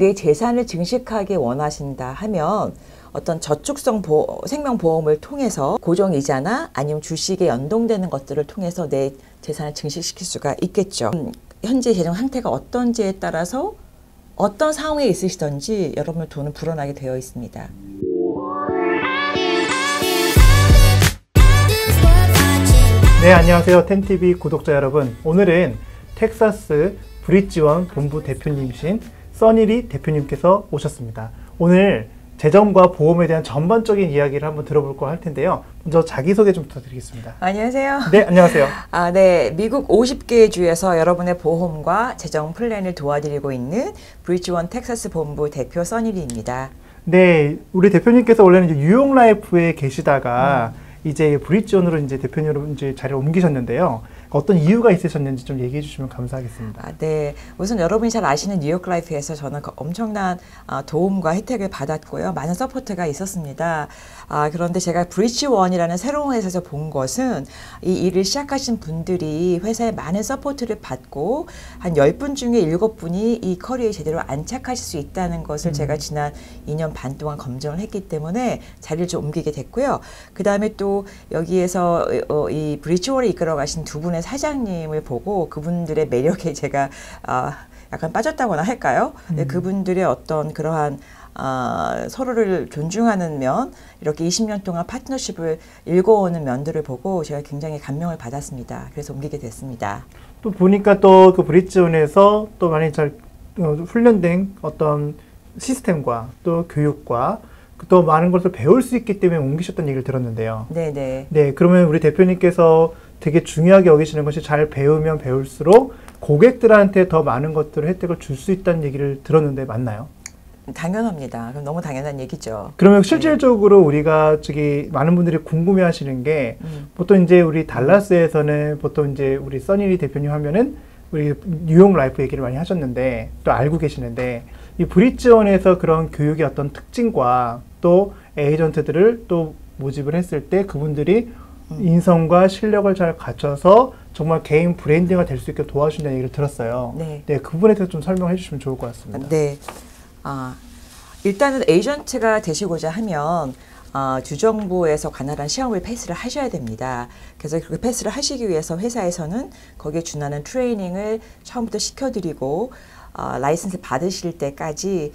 내 재산을 증식하게 원하신다 하면 어떤 저축성 생명보험을 통해서 고정이자나 아니면 주식에 연동되는 것들을 통해서 내 재산을 증식시킬 수가 있겠죠. 현재 재정 상태가 어떤지에 따라서 어떤 상황에 있으시던지 여러분의 돈은 불어나게 되어 있습니다. 네, 안녕하세요. 텐TV 구독자 여러분. 오늘은 텍사스 브릿지원 본부 대표님이신 써니리 대표님께서 오셨습니다. 오늘 재정과 보험에 대한 전반적인 이야기를 한번 들어볼까 할 텐데요. 먼저 자기소개 좀 부탁드리겠습니다. 안녕하세요. 네, 안녕하세요. 네. 미국 50개 주에서 여러분의 보험과 재정 플랜을 도와드리고 있는 브릿지원 텍사스 본부 대표 써니리입니다. 네, 우리 대표님께서 원래는 이제 뉴욕 라이프에 계시다가 이제 브릿지원으로 이제 대표님으로 이제 자리를 옮기셨는데요. 어떤 이유가 있으셨는지 좀 얘기해 주시면 감사하겠습니다. 네. 우선 여러분이 잘 아시는 뉴욕 라이프에서 저는 엄청난 도움과 혜택을 받았고요. 많은 서포트가 있었습니다. 그런데 제가 브릿지원이라는 새로운 회사에서 본 것은 이 일을 시작하신 분들이 회사에 많은 서포트를 받고 한 10분 중에 7분이 이 커리어에 제대로 안착하실 수 있다는 것을 제가 지난 2년 반 동안 검증을 했기 때문에 자리를 좀 옮기게 됐고요. 그 다음에 또 여기에서 이 브릿지원을 이끌어 가신 두 분의 사장님을 보고 그분들의 매력에 제가 약간 빠졌다거나 할까요? 그분들의 어떤 그러한 서로를 존중하는 면, 이렇게 20년 동안 파트너십을 일궈오는 면들을 보고 제가 굉장히 감명을 받았습니다. 그래서 옮기게 됐습니다. 또 보니까 또 그 브릿지원에서 또 많이 잘 훈련된 어떤 시스템과 또 교육과 또 많은 것을 배울 수 있기 때문에 옮기셨다는 얘기를 들었는데요. 네네. 네, 그러면 우리 대표님께서 되게 중요하게 여기시는 것이 잘 배우면 배울수록 고객들한테 더 많은 것들을 혜택을 줄 수 있다는 얘기를 들었는데 맞나요? 당연합니다. 그럼 너무 당연한 얘기죠. 그러면 실질적으로 우리가 많은 분들이 궁금해 하시는 게 보통 이제 우리 달라스에서는 보통 이제 우리 써니리 대표님 하면은 우리 뉴욕 라이프 얘기를 많이 하셨는데 또 알고 계시는데 이 브릿지원에서 그런 교육의 어떤 특징과 또 에이전트들을 또 모집을 했을 때 그분들이 인성과 실력을 잘 갖춰서 정말 개인 브랜딩이 될 수 있게 도와준다는 얘기를 들었어요. 네. 네, 그 부분에 대해서 좀 설명해 주시면 좋을 것 같습니다. 네. 일단은 에이전트가 되시고자 하면 주정부에서 관할한 시험을 패스를 하셔야 됩니다. 그래서 그 패스를 하시기 위해서 회사에서는 거기에 준하는 트레이닝을 처음부터 시켜드리고 라이선스 받으실 때까지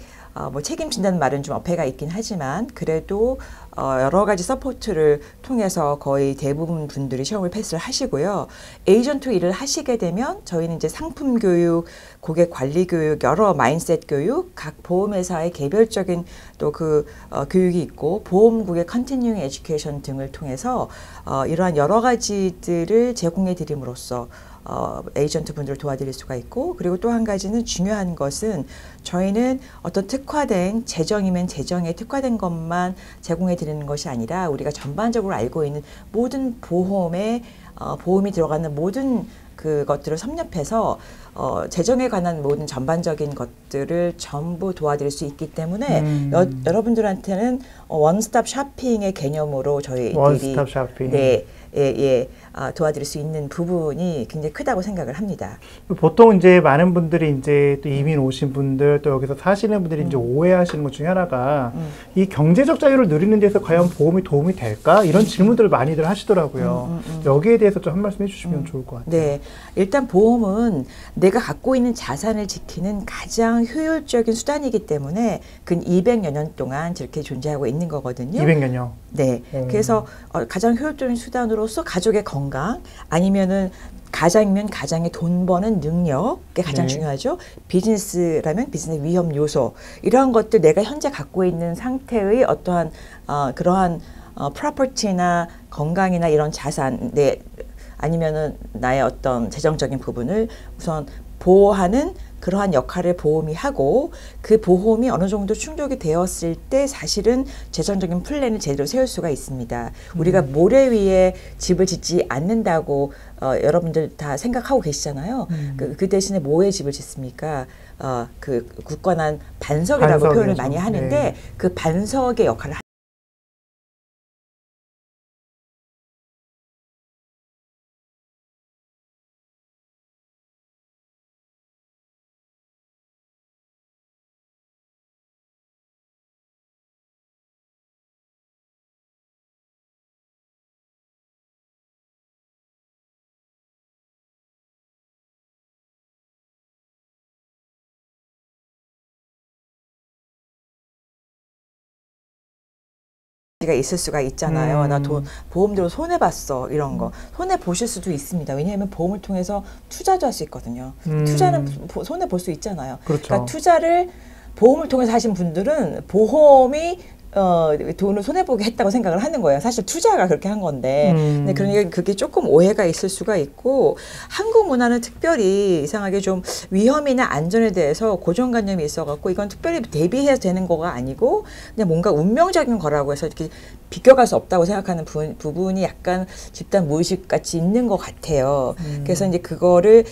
뭐 책임진다는 말은 좀 어폐가 있긴 하지만 그래도 여러 가지 서포트를 통해서 거의 대부분 분들이 시험을 패스를 하시고요. 에이전트 일을 하시게 되면 저희는 이제 상품 교육, 고객 관리 교육, 여러 마인드셋 교육, 각 보험회사의 개별적인 또 그 교육이 있고 보험국의 컨티뉴잉 에듀케이션 등을 통해서 이러한 여러 가지들을 제공해 드림으로써 에이전트 분들을 도와드릴 수가 있고 그리고 또 한 가지는 중요한 것은 저희는 어떤 특화된 재정이면 재정에 특화된 것만 제공해 드리는 것이 아니라 우리가 전반적으로 알고 있는 모든 보험이 들어가는 모든 그것들을 섭렵해서 재정에 관한 모든 전반적인 것들을 전부 도와드릴 수 있기 때문에 여러분들한테는 원스톱 쇼핑의 개념으로 저희들이 원스톱 쇼핑. 도와드릴 수 있는 부분이 굉장히 크다고 생각을 합니다. 보통 이제 많은 분들이 이제 또 이민 오신 분들 또 여기서 사시는 분들이 이제 오해하시는 것 중에 하나가 이 경제적 자유를 누리는 데서 과연 보험이 도움이 될까? 이런 질문들을 많이들 하시더라고요. 여기에 대해서 좀 한 말씀 해주시면 좋을 것 같아요. 네, 일단 보험은 내가 갖고 있는 자산을 지키는 가장 효율적인 수단이기 때문에 근 200여 년 동안 저렇게 존재하고 있는 거거든요. 200년요? 네, 그래서 가장 효율적인 수단으로서 가족의 건강 아니면은 가장이면 가장의 돈 버는 능력이 가장 중요하죠. 비즈니스라면 비즈니스 위험 요소 이러한 것들 내가 현재 갖고 있는 상태의 어떠한 그러한 프로퍼티나 건강이나 이런 자산 아니면은 나의 어떤 재정적인 부분을 우선 보호하는 그러한 역할을 보험이 하고 그 보험이 어느 정도 충족이 되었을 때 사실은 재정적인 플랜을 제대로 세울 수가 있습니다. 우리가 모래 위에 집을 짓지 않는다고 여러분들 다 생각하고 계시잖아요. 그 대신에 뭐에 집을 짓습니까? 그 굳건한 반석이라고 표현을 많이 하는데 그 반석의 역할을 가 있을 수가 있잖아요. 나 보험 들어 손해 봤어 이런 거 손해 보실 수도 있습니다. 왜냐하면 보험을 통해서 투자도 할 수 있거든요. 투자는 손해 볼 수 있잖아요. 그렇죠. 그러니까 투자를 보험을 통해서 하신 분들은 보험이 돈을 손해보게 했다고 생각을 하는 거예요. 사실 투자가 그렇게 한 건데. 근데 그러니까 그게 조금 오해가 있을 수가 있고, 한국 문화는 특별히 이상하게 좀 위험이나 안전에 대해서 고정관념이 있어갖고, 이건 특별히 대비해서 되는 거가 아니고, 그냥 뭔가 운명적인 거라고 해서 이렇게 비껴갈 수 없다고 생각하는 부분이 약간 집단 무의식 같이 있는 것 같아요. 그래서 이제 그거를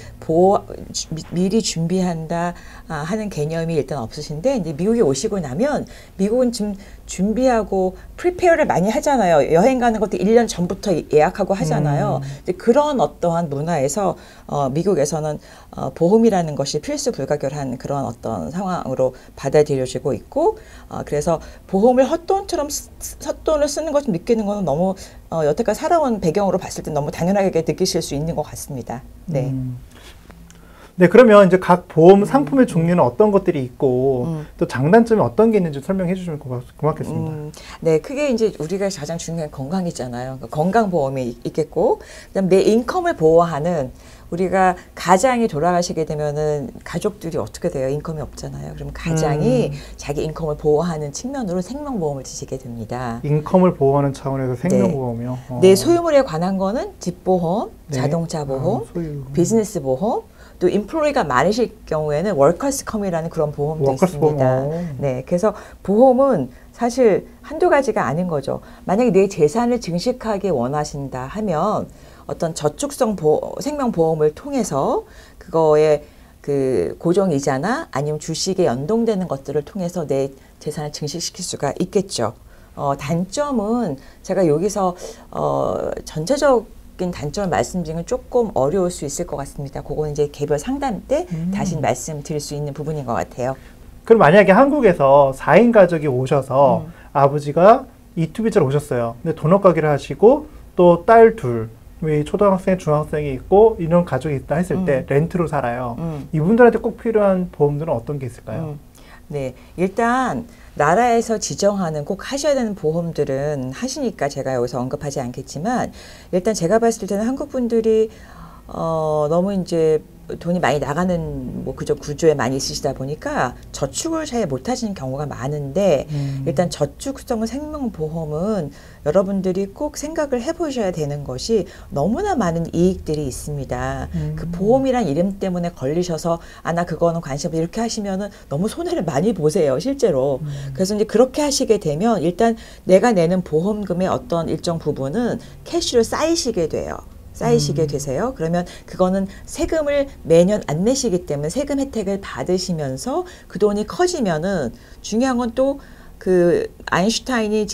미리 준비한다 하는 개념이 일단 없으신데, 이제 미국에 오시고 나면 미국은 좀 준비하고 프리페어를 많이 하잖아요. 여행 가는 것도 1년 전부터 예약하고 하잖아요. 이제 그런 어떠한 문화에서 미국에서는 보험이라는 것이 필수 불가결한 그런 어떤 상황으로 받아들여지고 있고, 그래서 보험을 헛돈을 쓰는 것을 느끼는 건 너무 여태까지 살아온 배경으로 봤을 때 너무 당연하게 느끼실 수 있는 것 같습니다. 네. 네, 그러면 이제 각 보험 상품의 종류는 어떤 것들이 있고 또 장단점이 어떤 게 있는지 설명해 주시면 고맙겠습니다. 네, 크게 이제 우리가 가장 중요한 건강이잖아요. 건강보험이 있겠고, 그다음 내 인컴을 보호하는 우리가 가장이 돌아가시게 되면은 가족들이 어떻게 돼요? 인컴이 없잖아요. 그럼 가장이 자기 인컴을 보호하는 측면으로 생명보험을 드시게 됩니다. 인컴을 보호하는 차원에서 생명보험이요? 네. 내 소유물에 관한 거는 집보험, 네. 자동차 보험, 소유. 비즈니스 보험, 또 인플로이가 많으실 경우에는 워커스컴이라는 그런 보험도 있습니다. 네, 그래서 보험은 사실 한두 가지가 아닌 거죠. 만약에 내 재산을 증식하게 원하신다 하면 어떤 저축성 생명보험을 통해서 그거에 그 고정이자나 아니면 주식에 연동되는 것들을 통해서 내 재산을 증식시킬 수가 있겠죠. 단점은 제가 여기서 전체적인 단점을 말씀드리면 조금 어려울 수 있을 것 같습니다. 그건 이제 개별 상담 때 다시 말씀드릴 수 있는 부분인 것 같아요. 그럼 만약에 한국에서 4인 가족이 오셔서 아버지가 이투비자로 오셨어요. 근데 돈업 가게를 하시고 또 딸 둘, 초등학생, 중학생이 있고 이런 가족이 있다 했을 때 렌트로 살아요. 이분들한테 꼭 필요한 보험들은 어떤 게 있을까요? 네, 일단 나라에서 지정하는 꼭 하셔야 되는 보험들은 하시니까 제가 여기서 언급하지 않겠지만, 일단 제가 봤을 때는 한국 분들이 너무 이제 돈이 많이 나가는 그저 구조에 많이 있으시다 보니까 저축을 잘 못하시는 경우가 많은데, 일단 저축성 생명보험은 여러분들이 꼭 생각을 해보셔야 되는 것이 너무나 많은 이익들이 있습니다. 그 보험이란 이름 때문에 걸리셔서 나 그거는 관심 없어 이렇게 하시면은 너무 손해를 많이 보세요, 실제로. 그래서 이제 그렇게 하시게 되면 일단 내가 내는 보험금의 어떤 일정 부분은 캐시로 쌓이시게 되세요. 그러면 그거는 세금을 매년 안 내시기 때문에 세금 혜택을 받으시면서 그 돈이 커지면은, 중요한 건 또 그 아인슈타인이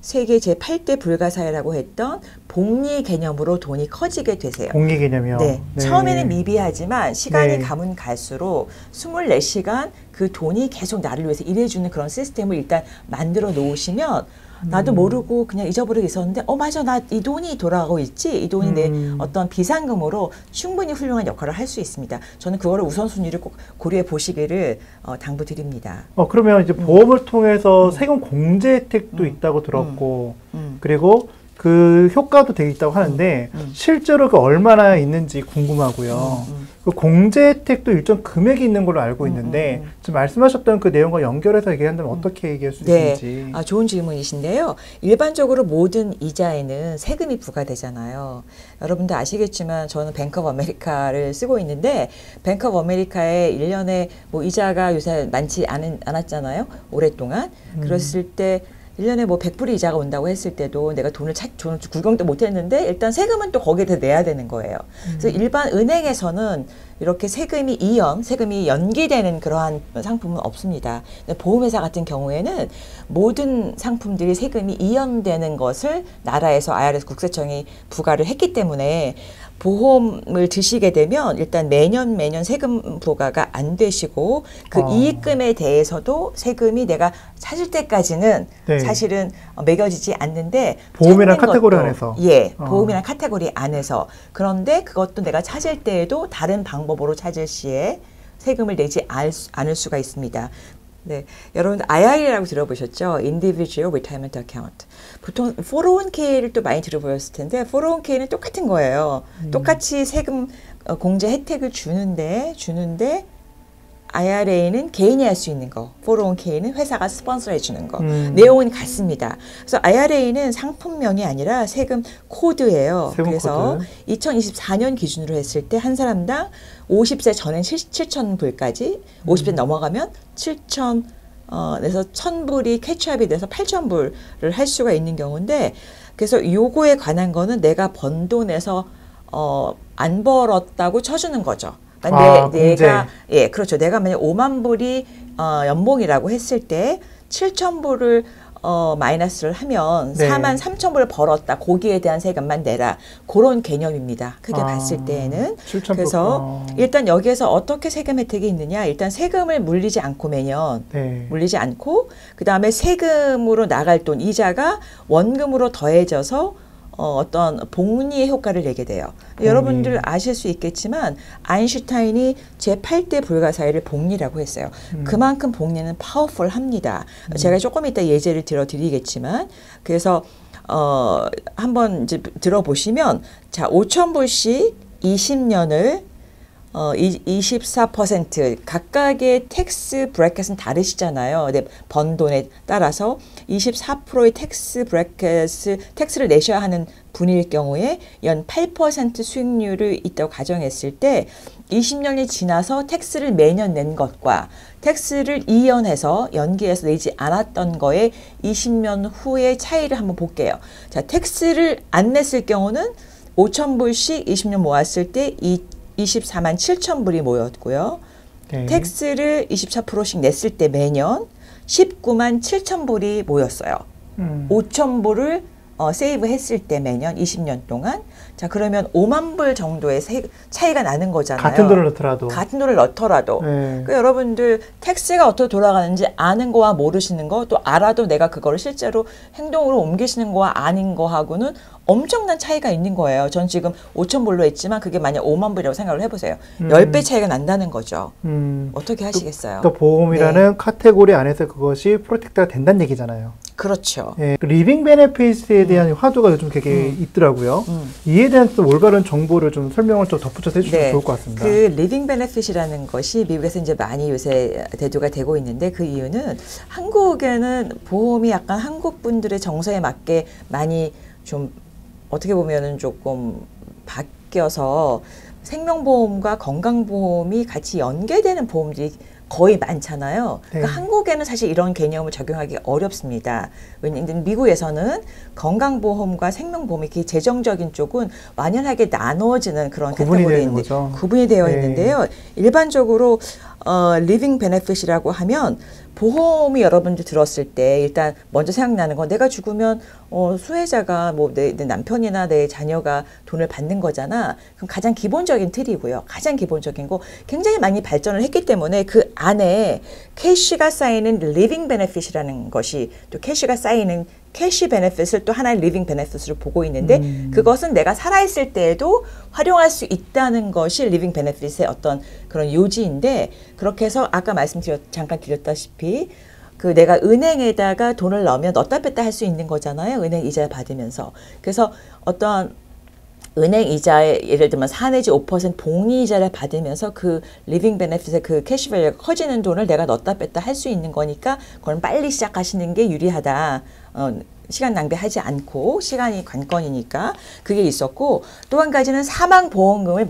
세계 제8대 불가사의라고 했던 복리 개념으로 돈이 커지게 되세요. 복리 개념이요? 네. 네. 처음에는 미비하지만 시간이 네. 가면 갈수록 24시간 그 돈이 계속 나를 위해서 일해주는 그런 시스템을 일단 만들어 놓으시면, 나도 모르고 그냥 잊어버리고 있었는데 맞아, 나 이 돈이 돌아가고 있지, 이 돈이 내 어떤 비상금으로 충분히 훌륭한 역할을 할 수 있습니다. 저는 그거를 우선순위를 꼭 고려해 보시기를 당부드립니다. 그러면 이제 보험을 통해서 세금 공제 혜택도 있다고 들었고, 그리고 그 효과도 되게 있다고 하는데 실제로 그 얼마나 있는지 궁금하고요. 그 공제 혜택도 일정 금액이 있는 걸로 알고 있는데 지금 말씀하셨던 그 내용과 연결해서 얘기한다면 어떻게 얘기할 수 있는지. 좋은 질문이신데요. 일반적으로 모든 이자에는 세금이 부과되잖아요. 여러분들 아시겠지만 저는 뱅크 오브 아메리카를 쓰고 있는데, 뱅크 오브 아메리카의 1년에 이자가 요새 많지 않았잖아요, 오랫동안. 그랬을 때 1년에 100불이 이자가 온다고 했을 때도 내가 돈을 구경도 못 했는데 일단 세금은 또 거기에 다 내야 되는 거예요. 그래서 일반 은행에서는 이렇게 세금이 연기되는 그러한 상품은 없습니다. 보험회사 같은 경우에는 모든 상품들이 세금이 이연되는 것을 나라에서 IRS 국세청이 부과를 했기 때문에 보험을 드시게 되면 일단 매년 세금 부과가 안 되시고, 그 이익금에 대해서도 세금이 내가 찾을 때까지는 사실은 매겨지지 않는데, 보험이란 카테고리 안에서. 보험이란 카테고리 안에서. 그런데 그것도 내가 찾을 때에도 다른 방법으로 찾을 시에 세금을 내지 않을 수가 있습니다. 네, 여러분들 IRA라고 들어보셨죠? Individual Retirement Account. 보통 401k를 또 많이 들어보셨을 텐데 401k는 똑같은 거예요. 똑같이 세금 공제 혜택을 주는데 IRA는 개인이 할 수 있는 거, 401k는 회사가 스폰서해 주는 거. 내용은 같습니다. 그래서 IRA는 상품명이 아니라 세금 코드예요. 세금 그래서 코드. 2024년 기준으로 했을 때 한 사람당 50세 전엔 7,000불까지, 50세 넘어가면 7,000 그래서 1,000불이 캐치업이 돼서 8,000불을 할 수가 있는 경우인데, 그래서 요거에 관한 거는 내가 번 돈에서 안 벌었다고 쳐주는 거죠. 내가 예, 그렇죠. 내가 만약 5만 불이 연봉이라고 했을 때 7,000불을 마이너스를 하면 네. 4만 3천 불을 벌었다. 거기에 대한 세금만 내라. 그런 개념입니다. 크게 봤을 때에는. 7,000불. 그래서 일단 여기에서 어떻게 세금 혜택이 있느냐. 일단 세금을 물리지 않고 매년 네. 물리지 않고 그다음에 세금으로 나갈 돈 이자가 원금으로 더해져서 어떤 복리의 효과를 내게 돼요. 여러분들 아실 수 있겠지만 아인슈타인이 제8대 불가사의를 복리라고 했어요. 그만큼 복리는 파워풀합니다. 제가 조금 이따 예제를 들어드리겠지만 그래서 한번 이제 들어보시면 자 5,000불씩 20년을 24% 각각의 텍스 브래켓은 다르시잖아요. 네, 번 돈에 따라서 24%의 텍스 브래켓을 텍스를 내셔야 하는 분일 경우에 연 8% 수익률이 있다고 가정했을 때 20년이 지나서 텍스를 매년 낸 것과 텍스를 이연해서 연기해서 내지 않았던 거에 20년 후의 차이를 한번 볼게요. 자, 텍스를 안 냈을 경우는 5,000불씩 20년 모았을 때 24만 7천 불이 모였고요. 네. 텍스를 24%씩 냈을 때 매년 19만 7천 불이 모였어요. 5천 불을 세이브 했을 때 매년 20년 동안. 자, 그러면 5만 불 정도의 차이가 나는 거잖아요. 같은 돈을 넣더라도. 같은 돈을 넣더라도. 네. 그러니까 여러분들 텍스가 어떻게 돌아가는지 아는 거와 모르시는 거, 또 알아도 내가 그거를 실제로 행동으로 옮기시는 거와 아닌 거하고는 엄청난 차이가 있는 거예요. 전 지금 5천 불로 했지만 그게 만약 5만 불이라고 생각을 해보세요. 10배 차이가 난다는 거죠. 어떻게 하시겠어요? 또 보험이라는 카테고리 안에서 그것이 프로텍트가 된다는 얘기잖아요. 그렇죠. 예, 리빙 베네핏에 대한 화두가 요즘 되게 있더라고요. 이에 대한 또 올바른 정보를 좀 설명을 좀 덧붙여서 해주시면 좋을 것 같습니다. 그 리빙 베네핏이라는 것이 미국에서 이제 많이 요새 대두가 되고 있는데 그 이유는 한국에는 보험이 약간 한국 분들의 정서에 맞게 많이 좀 어떻게 보면은 조금 바뀌어서 생명보험과 건강보험이 같이 연계되는 보험들이 거의 많잖아요. 네. 그러니까 한국에는 사실 이런 개념을 적용하기 어렵습니다. 왜냐하면 미국에서는 건강보험과 생명보험이 이렇게 재정적인 쪽은 완연하게 나눠지는 그런 카테고리인데 구분이 되어 있는데요. 일반적으로 리빙 베네핏이라고 하면 보험이 여러분들 들었을 때 일단 먼저 생각나는 건 내가 죽으면 수혜자가 뭐 내 남편이나 내 자녀가 돈을 받는 거잖아. 그럼 가장 기본적인 틀이고요. 가장 기본적인 거 굉장히 많이 발전을 했기 때문에 그 안에 캐시가 쌓이는 리빙 베네핏이라는 것이 또 캐시가 쌓이는 캐시 베네핏을 또 하나의 리빙 베네핏으로 보고 있는데 그것은 내가 살아있을 때에도 활용할 수 있다는 것이 리빙 베네핏의 어떤 그런 요지인데 그렇게 해서 아까 잠깐 드렸다시피 그 내가 은행에다가 돈을 넣으면 넣었다 뺐다 할 수 있는 거잖아요. 은행 이자 받으면서. 그래서 어떠한 은행 이자에 예를 들면 4 내지 5% 복리 이자를 받으면서 그 리빙 베네핏의 그 캐시밸류가 커지는 돈을 내가 넣었다 뺐다 할 수 있는 거니까 그건 빨리 시작하시는 게 유리하다. 시간 낭비하지 않고 시간이 관건이니까 그게 있었고 또 한 가지는 사망보험금을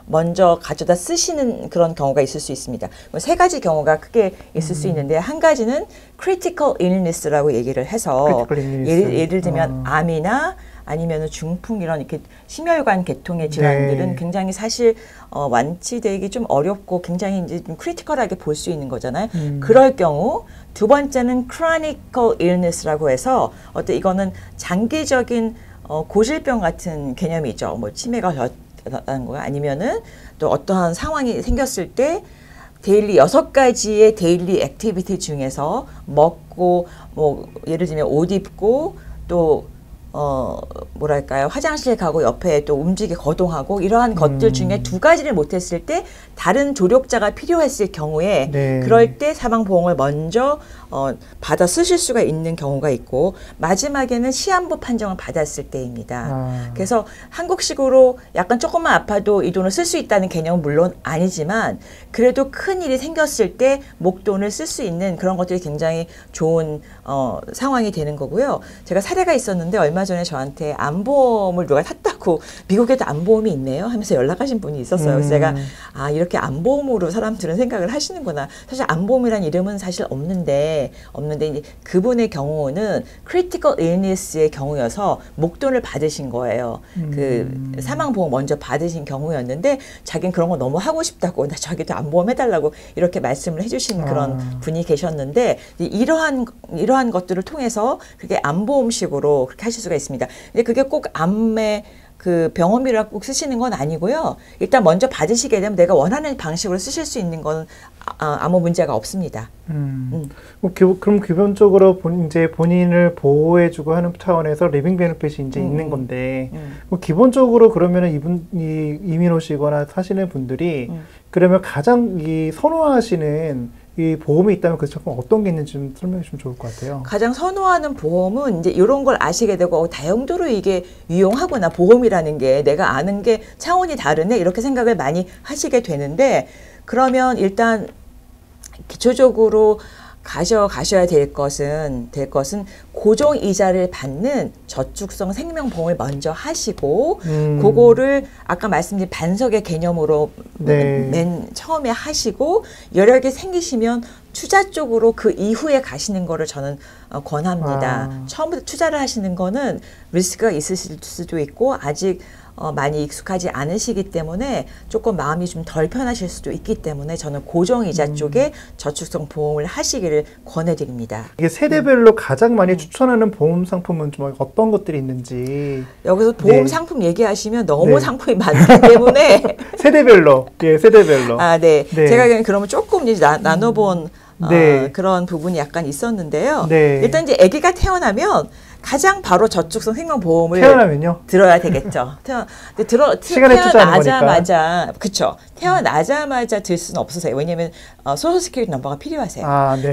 먼저 가져다 쓰시는 그런 경우가 있을 수 있습니다. 세 가지 경우가 크게 있을 수 있는데 한 가지는 critical illness라고 얘기를 해서 예를 들면 암이나 아니면 중풍 이런 이렇게 심혈관 계통의 질환들은 굉장히 사실 완치되기 좀 어렵고 굉장히 이제 좀 크리티컬하게 볼 수 있는 거잖아요. 그럴 경우 두 번째는 chronical illness라고 해서 이거는 장기적인 고질병 같은 개념이죠. 뭐 치매가 라는 거가 아니면은 또 어떠한 상황이 생겼을 때 데일리 6가지의 데일리 액티비티 중에서 먹고 뭐 예를 들면 옷 입고 또 뭐랄까요, 화장실 가고 옆에 또 거동하고 이러한 것들 중에 두 가지를 못했을 때 다른 조력자가 필요했을 경우에 네. 그럴 때 사망보험을 먼저 받아 쓰실 수가 있는 경우가 있고 마지막에는 시한부 판정을 받았을 때입니다. 그래서 한국식으로 약간 조금만 아파도 이 돈을 쓸 수 있다는 개념은 물론 아니지만 그래도 큰 일이 생겼을 때 목돈을 쓸 수 있는 그런 것들이 굉장히 좋은 상황이 되는 거고요. 제가 사례가 있었는데 얼마 전에 저한테 암보험을 누가 샀다고 미국에도 암보험이 있네요 하면서 연락하신 분이 있었어요. 그래서 제가 이렇게 암보험으로 사람들은 생각을 하시는구나. 사실 암보험이라는 이름은 사실 없는데 이제 그분의 경우는 크리티컬 일니스의 경우여서 목돈을 받으신 거예요. 그 사망보험 먼저 받으신 경우였는데 자기는 그런 거 너무 하고 싶다고 나 자기도 암보험 해달라고 이렇게 말씀을 해주신 그런 분이 계셨는데 이러한 것들을 통해서 그게 암보험식으로 그렇게 하실 수가 있습니다. 근데 그게 꼭 암의 그 병원비를 꼭 쓰시는 건 아니고요. 일단 먼저 받으시게 되면 내가 원하는 방식으로 쓰실 수 있는 건 아무 문제가 없습니다. 그럼 기본적으로 이제 본인을 보호해주고 하는 차원에서 리빙 베네핏이 이제 있는 건데, 기본적으로 그러면은 이민 오시거나 사시는 분들이 그러면 가장 선호하시는 이 보험이 있다면 그 조금 어떤 게 있는지 좀 설명해 주시면 좋을 것 같아요. 가장 선호하는 보험은 이제 이런 걸 아시게 되고 다용도로 이게 유용하구나 보험이라는 게 내가 아는 게 차원이 다르네 이렇게 생각을 많이 하시게 되는데 그러면 일단 기초적으로 가셔야 될 것은 고정 이자를 받는 저축성 생명보험을 먼저 하시고 그거를 아까 말씀드린 반석의 개념으로 맨 처음에 하시고 여력이 생기시면 투자 쪽으로 그 이후에 가시는 거를 저는 권합니다. 처음부터 투자를 하시는 거는 리스크가 있으실 수도 있고 아직 많이 익숙하지 않으시기 때문에 조금 마음이 좀 덜 편하실 수도 있기 때문에 저는 고정이자 쪽에 저축성 보험을 하시기를 권해드립니다. 이게 세대별로 가장 많이 추천하는 보험 상품은 좀 어떤 것들이 있는지 여기서 보험 상품 얘기하시면 너무 상품이 많기 때문에 세대별로 네. 제가 그러면 조금 이제 나눠본 그런 부분이 약간 있었는데요. 일단 이제 아기가 태어나면 가장 바로 저축성 생명보험을 태어나면요? 들어야 되겠죠. 태어나자마자 그쵸. 태어나자마자 들 수는 없으세요. 왜냐하면 소셜 시큐리티 넘버가 필요하세요.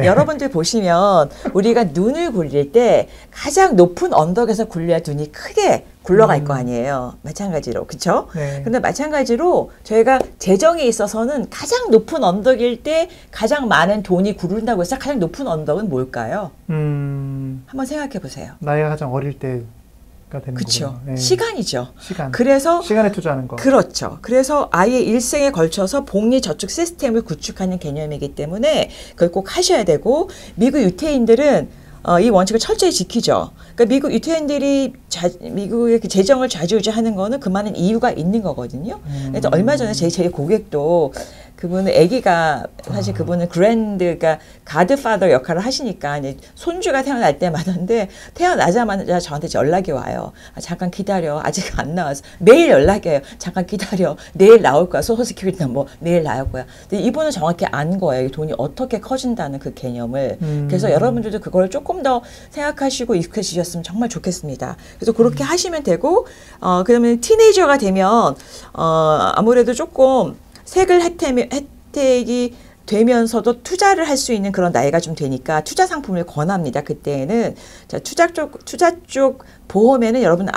여러분들 보시면 우리가 눈을 굴릴 때 가장 높은 언덕에서 굴려야 눈이 크게 굴러갈 거 아니에요. 마찬가지로. 그쵸? 근데 마찬가지로 저희가 재정에 있어서는 가장 높은 언덕일 때 가장 많은 돈이 구른다고 해서 가장 높은 언덕은 뭘까요? 한번 생각해 보세요. 나이가 가장 어릴 때가 되는 거죠. 시간이죠. 시간. 그래서 시간에 투자하는 거. 그렇죠. 그래서 아예 일생에 걸쳐서 복리 저축 시스템을 구축하는 개념이기 때문에 그걸 꼭 하셔야 되고 미국 유태인들은 이 원칙을 철저히 지키죠. 그러니까 미국 유태인들이 미국의 재정을 좌지우지하는 거는 그만한 이유가 있는 거거든요. 그래서 얼마 전에 제 고객도 그분은 아기가 사실 그분은 그러니까 가드파더 역할을 하시니까 이제 손주가 태어날 때마다인데 태어나자마자 저한테 연락이 와요. 잠깐 기다려. 아직 안 나와서. 매일 연락해요. 잠깐 기다려. 내일 나올 거야. 소셜 시큐리티 넘버 내일 나올 거야. 근데 이분은 정확히 안 거예요. 돈이 어떻게 커진다는 그 개념을. 그래서 여러분들도 그걸 조금 더 생각하시고 익숙해지셨으면 정말 좋겠습니다. 그래서 그렇게 하시면 되고 그다음에 티네이저가 되면 아무래도 조금 세금 혜택이 되면서도 투자를 할 수 있는 그런 나이가 좀 되니까 투자 상품을 권합니다. 그때에는 자, 투자 쪽 보험에는 여러분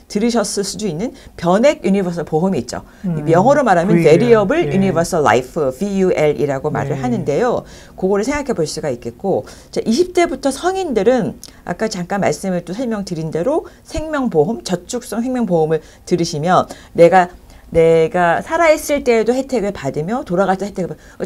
들으셨을 수도 있는 변액 유니버설 보험이 있죠. 영어로 말하면 Variable Universal Life, VUL이라고 말을 하는데요. 그거를 생각해 볼 수가 있겠고, 자, 20대부터 성인들은 아까 잠깐 말씀을 또 설명드린 대로 생명보험, 저축성 생명보험을 들으시면 내가 살아있을 때에도 혜택을 받으며 돌아갈 때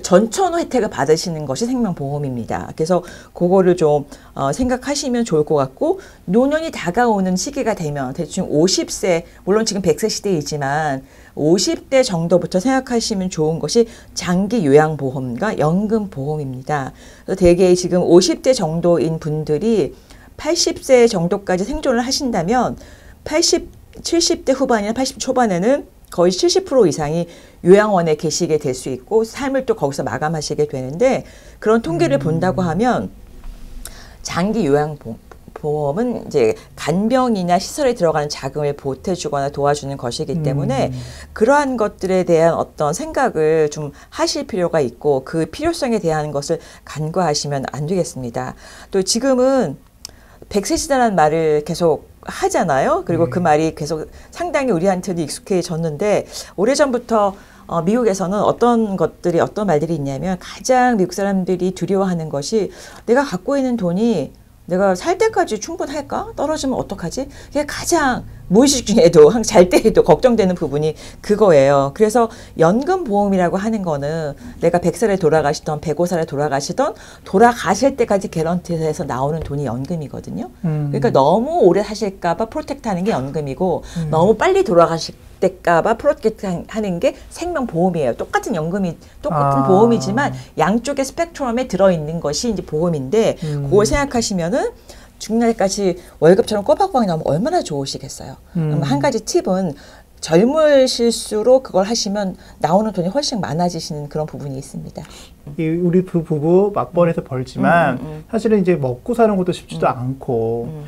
전천후 혜택을 받으시는 것이 생명보험입니다. 그래서 그거를 좀 생각하시면 좋을 것 같고 노년이 다가오는 시기가 되면 대충 50세 물론 지금 100세 시대이지만 50대 정도부터 생각하시면 좋은 것이 장기 요양보험과 연금보험입니다. 그래서 대개 지금 50대 정도인 분들이 80세 정도까지 생존을 하신다면 70대 후반이나 80 초반에는 거의 70% 이상이 요양원에 계시게 될 수 있고 삶을 또 거기서 마감하시게 되는데 그런 통계를 본다고 하면 장기 보험은 이제 간병이나 시설에 들어가는 자금을 보태주거나 도와주는 것이기 때문에 그러한 것들에 대한 어떤 생각을 좀 하실 필요가 있고 그 필요성에 대한 것을 간과하시면 안 되겠습니다. 또 지금은 100세 시대라는 말을 계속 하잖아요. 그리고 그 말이 계속 상당히 우리한테도 익숙해졌는데 오래전부터 미국에서는 어떤 말들이 있냐면 가장 미국 사람들이 두려워하는 것이 내가 갖고 있는 돈이 내가 살 때까지 충분할까? 떨어지면 어떡하지? 그게 가장 무의식 중에도 잘 때에도 걱정되는 부분이 그거예요. 그래서 연금보험이라고 하는 거는 내가 100살에 돌아가시던 105살에 돌아가시던 돌아가실 때까지 개런티해서 나오는 돈이 연금이거든요. 그러니까 너무 오래 사실까 봐 프로텍트하는 게 연금이고 너무 빨리 돌아가실 때까봐 프로텍트하는 게 생명보험이에요. 똑같은 연금이 똑같은 보험이지만 양쪽의 스펙트럼에 들어있는 것이 이제 보험인데 그걸 생각하시면은 죽는 날까지 월급처럼 꼬박꼬박 나오면 얼마나 좋으시겠어요. 한 가지 팁은 젊으실수록 그걸 하시면 나오는 돈이 훨씬 많아지시는 그런 부분이 있습니다. 우리 부부 맞벌이해서 벌지만 사실은 이제 먹고 사는 것도 쉽지도 않고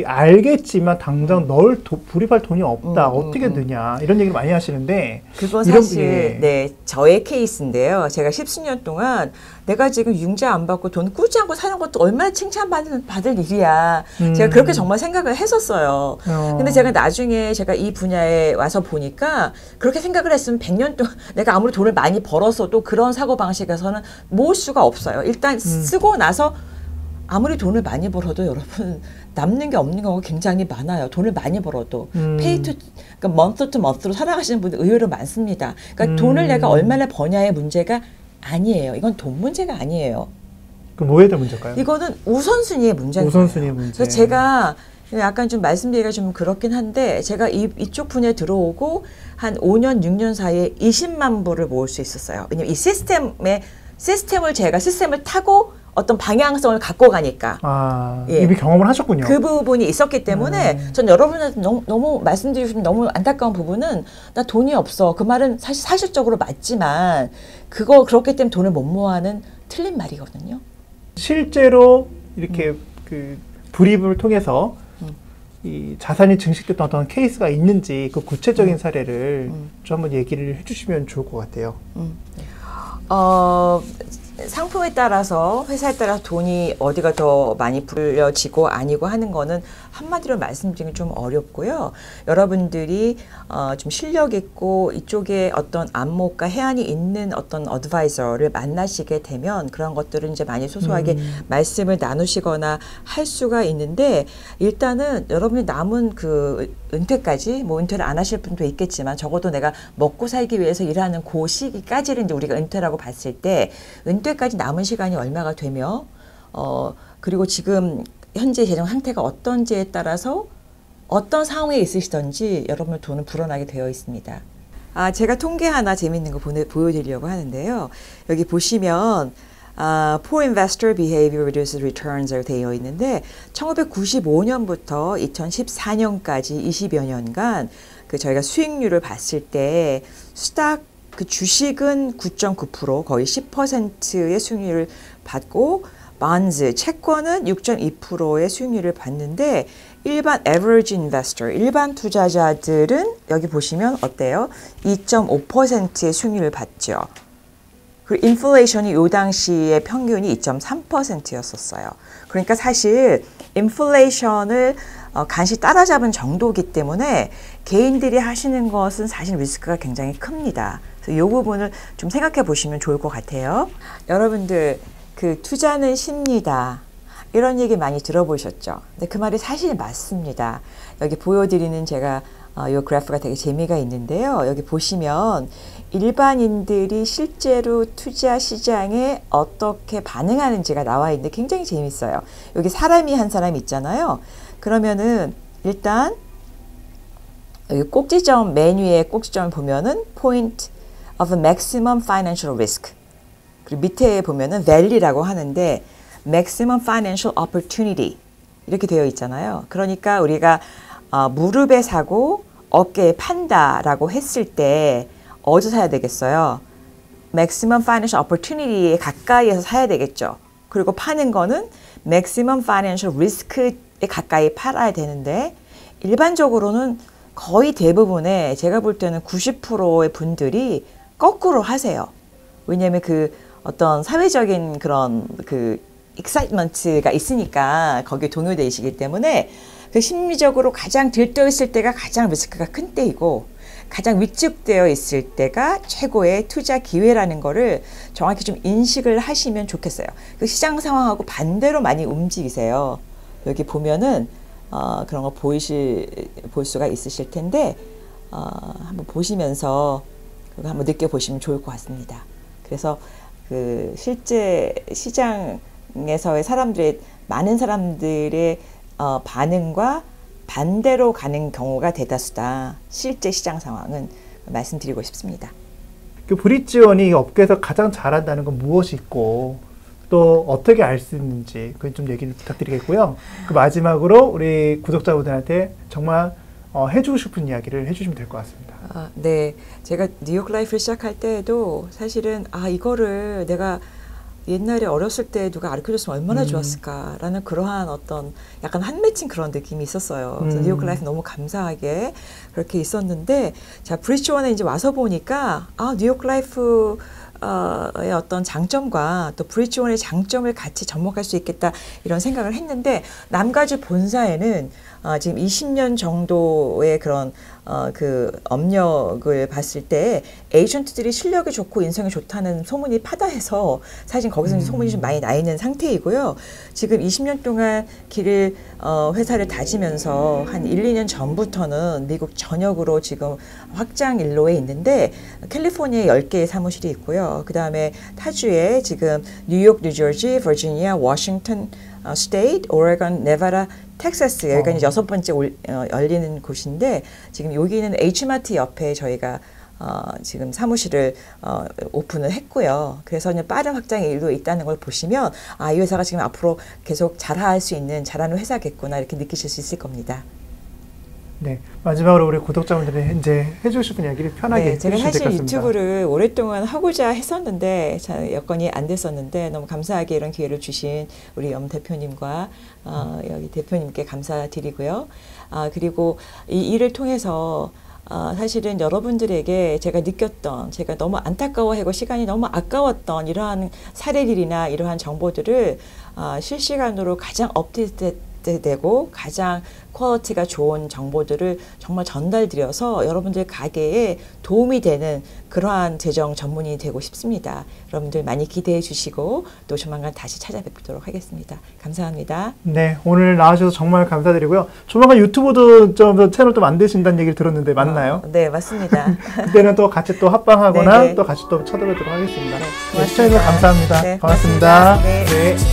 알겠지만 당장 널 불입할 돈이 없다. 어떻게 되냐 이런 얘기를 많이 하시는데 그건 사실 네 저의 케이스인데요. 제가 10수년 동안 내가 지금 융자 안 받고 돈 꾸지 않고 사는 것도 얼마나 칭찬받을 일이야. 제가 그렇게 정말 생각을 했었어요. 근데 제가 나중에 제가 이 분야에 와서 보니까 그렇게 생각을 했으면 100년 동안 내가 아무리 돈을 많이 벌었어도 그런 사고방식에서는 모을 수가 없어요. 일단 쓰고 나서 아무리 돈을 많이 벌어도 여러분 남는 게 없는 경우가 굉장히 많아요. 돈을 많이 벌어도 그러니까 month to month로 살아가시는 분들 의외로 많습니다. 그러니까 돈을 내가 얼마나 버냐의 문제가 아니에요. 이건 돈 문제가 아니에요. 그럼 뭐에 대한 문제일까요? 이거는 우선순위의 문제인 우선순위의 문제. 그래서 제가 약간 좀 말씀드리기가 좀 그렇긴 한데 제가 이쪽 분야에 들어오고 한 5년, 6년 사이에 20만 불을 모을 수 있었어요. 왜냐면 이 시스템을 타고 어떤 방향성을 갖고 가니까. 이미 경험을 하셨군요. 그 부분이 있었기 때문에 전 여러분한테 너무 말씀드리고 싶은 너무 안타까운 부분은 나 돈이 없어. 그 말은 사실 사실적으로 맞지만 그렇기 때문에 돈을 못 모아는 틀린 말이거든요. 실제로 이렇게 그 불입을 통해서 이 자산이 증식됐던 어떤 케이스가 있는지 그 구체적인 사례를 좀 한번 얘기를 해주시면 좋을 것 같아요. 상품에 따라서 회사에 따라서 돈이 어디가 더 많이 불려지고 아니고 하는 거는 한마디로 말씀드리기 좀 어렵고요. 여러분들이 좀 실력 있고 이쪽에 어떤 안목과 해안이 있는 어떤 어드바이저를 만나시게 되면 그런 것들은 이제 많이 소소하게 말씀을 나누시거나 할 수가 있는데 일단은 여러분이 남은 그 은퇴까지 뭐 은퇴를 안 하실 분도 있겠지만 적어도 내가 먹고 살기 위해서 일하는 그 시기까지를 이제 우리가 은퇴라고 봤을 때 은퇴까지 남은 시간이 얼마가 되며 그리고 지금 현재 재정 상태가 어떤지에 따라서 어떤 상황에 있으시던지 여러분의 돈은 불어나게 되어 있습니다. 제가 통계 하나 재밌는 거 보여드리려고 하는데요. 여기 보시면 Poor Investor Behavior Reduces Returns 되어 있는데 1995년부터 2014년까지 20여 년간 저희가 수익률을 봤을 때 그 주식은 9.9% 거의 10%의 수익률을 받고 bonds, 채권은 6.2%의 수익률을 받는데 일반 average investor, 일반 투자자들은 여기 보시면 어때요? 2.5%의 수익률을 받죠. 그리고 인플레이션이 이 당시의 평균이 2.3%였었어요. 그러니까 사실 인플레이션을 간신히 따라잡은 정도이기 때문에 개인들이 하시는 것은 사실 리스크가 굉장히 큽니다. 그래서 이 부분을 좀 생각해 보시면 좋을 것 같아요. 여러분들 그 투자는 쉽니다. 이런 얘기 많이 들어보셨죠? 근데 그 말이 사실 맞습니다. 여기 보여드리는 제가 이 그래프가 되게 재미가 있는데요. 여기 보시면 일반인들이 실제로 투자 시장에 어떻게 반응하는지가 나와 있는데 굉장히 재밌어요. 여기 사람이 한 사람 있잖아요. 그러면은 일단 여기 꼭지점 맨 위에 꼭지점을 보면은 Point of Maximum Financial Risk 그리고 밑에 보면은 Valley라고 하는데 Maximum Financial Opportunity 이렇게 되어 있잖아요. 그러니까 우리가 무릎에 사고 어깨에 판다라고 했을 때 어디서 사야 되겠어요? Maximum Financial Opportunity에 가까이에서 사야 되겠죠. 그리고 파는 거는 maximum financial risk에 가까이 팔아야 되는데 일반적으로는 거의 대부분의 제가 볼 때는 90%의 분들이 거꾸로 하세요. 왜냐하면 그 어떤 사회적인 그런 그 익사이트먼트가 있으니까 거기에 동요되시기 때문에 그 심리적으로 가장 들떠 있을 때가 가장 리스크가 큰 때이고 가장 위축되어 있을 때가 최고의 투자 기회라는 거를 정확히 좀 인식을 하시면 좋겠어요. 그 시장 상황하고 반대로 많이 움직이세요. 여기 보면은 그런 거 볼 수가 있으실 텐데 한번 보시면서 그거 한번 느껴보시면 좋을 것 같습니다. 그래서 그 실제 시장에서의 많은 사람들의 반응과 반대로 가는 경우가 대다수다. 실제 시장 상황은 말씀드리고 싶습니다. 그 브릿지원이 업계에서 가장 잘한다는 건 무엇이 있고 또 어떻게 알 수 있는지 그건 좀 얘기를 부탁드리겠고요. 그 마지막으로 우리 구독자분들한테 정말 해주고 싶은 이야기를 해주시면 될 것 같습니다. 네, 제가 뉴욕 라이프를 시작할 때에도 사실은 이거를 내가 옛날에 어렸을 때 누가 가르쳐줬으면 얼마나 좋았을까라는 그러한 어떤 약간 한 맺힌 그런 느낌이 있었어요. 그래서 뉴욕 라이프 너무 감사하게 그렇게 있었는데 자 브릿지원에 이제 와서 보니까 뉴욕 라이프 의 어떤 장점과 또 브릿지원의 장점을 같이 접목할 수 있겠다 이런 생각을 했는데 남가주 본사에는 지금 20년 정도의 그런 그 업력을 봤을 때 에이전트들이 실력이 좋고 인성이 좋다는 소문이 파다해서 사실 거기서 이제 소문이 좀 많이 나 있는 상태이고요. 지금 20년 동안 길을 회사를 다지면서 한 1, 2년 전부터는 미국 전역으로 지금 확장 일로에 있는데 캘리포니아에 10개의 사무실이 있고요. 그 다음에 타주에 지금 뉴욕, 뉴저지, 버지니아, 워싱턴 스테이트, 오레곤, 네바다, 텍사스 여기가 이제 6번째 열리는 곳인데 지금 여기는 H마트 옆에 저희가 지금 사무실을 오픈을 했고요. 그래서 이제 빠른 확장의 일도 있다는 걸 보시면 이 회사가 지금 앞으로 계속 잘할 수 있는 잘하는 회사겠구나 이렇게 느끼실 수 있을 겁니다. 네, 마지막으로 우리 구독자분들이 이제 해주고 싶은 이야기를 편하게 제가 해주시면 될 것 사실 같습니다. 유튜브를 오랫동안 하고자 했었는데 여건이 안 됐었는데 너무 감사하게 이런 기회를 주신 우리 염 대표님과 여기 대표님께 감사드리고요. 그리고 이 일을 통해서 사실은 여러분들에게 제가 느꼈던 제가 너무 안타까워하고 시간이 너무 아까웠던 이러한 사례들이나 이러한 정보들을 실시간으로 가장 업데이트 되고 가장 퀄리티가 좋은 정보들을 정말 전달드려서 여러분들 가게에 도움이 되는 그러한 재정 전문이 되고 싶습니다. 여러분들 많이 기대해 주시고 또 조만간 다시 찾아뵙도록 하겠습니다. 감사합니다. 네, 오늘 나와주셔서 정말 감사드리고요. 조만간 유튜브도 좀 채널 또 만드신다는 얘기를 들었는데 맞나요? 네, 맞습니다. 그때는 또 같이 또 합방하거나 네네. 또 같이 또 쳐들어보도록 하겠습니다. 네, 시청해주셔서 감사합니다. 네, 고맙습니다. 고맙습니다. 네. 네.